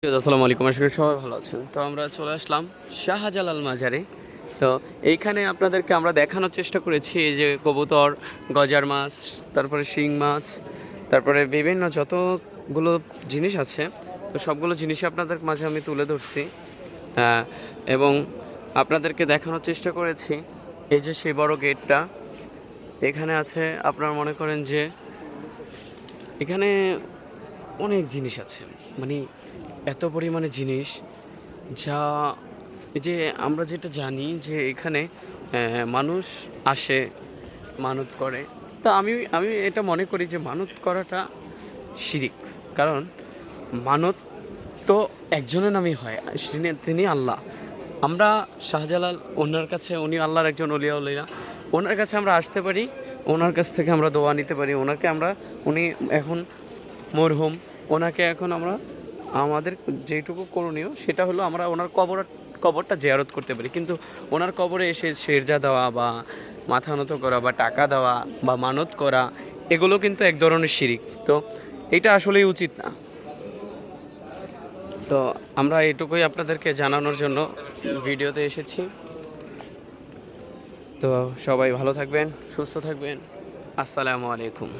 আসসালামু আলাইকুম, আশা করি সবাই ভালো আছেন। তো আমরা চলে আসলাম শাহজালাল মাজারে। তো এইখানে আপনাদেরকে আমরা দেখানোর চেষ্টা করেছি এই যে কবুতর, গজার মাছ, তারপরে শিং মাছ, তারপরে বিভিন্ন যতগুলো জিনিস আছে, তো সবগুলো জিনিসই আপনাদের মাঝে আমি তুলে ধরছি। হ্যাঁ, এবং আপনাদেরকে দেখানোর চেষ্টা করেছি এই যে সেই বড় গেটটা এখানে আছে। আপনারা মনে করেন যে এখানে অনেক জিনিস আছে, মানে এত পরিমাণে জিনিস যা এই যে আমরা যেটা জানি যে এখানে মানুষ আসে মানত করে। তা আমি আমি এটা মনে করি যে মানত করাটা শিরিক। কারণ মানত তো একজনের নামই হয়, তিনি আল্লাহ। আমরা শাহজালাল ওনার কাছে, উনি আল্লাহর একজন অলিয়া উলিয়া, ওনার কাছে আমরা আসতে পারি, ওনার কাছ থেকে আমরা দোয়া নিতে পারি। ওনাকে আমরা, উনি এখন মরহুম, ওনাকে এখন আমরা আমাদের যেটুকু করণীয় সেটা হলো আমরা ওনার কবরটা জিয়ারত করতে পারি। কিন্তু ওনার কবরে এসে সেরজা দেওয়া বা মাথা নত করা বা টাকা দেওয়া বা মানত করা, এগুলো কিন্তু এক ধরনের শিরিক। তো এটা আসলেই উচিত না। তো আমরা এটুকুই আপনাদেরকে জানানোর জন্য ভিডিওতে এসেছি। তো সবাই ভালো থাকবেন, সুস্থ থাকবেন। আসসালামু আলাইকুম।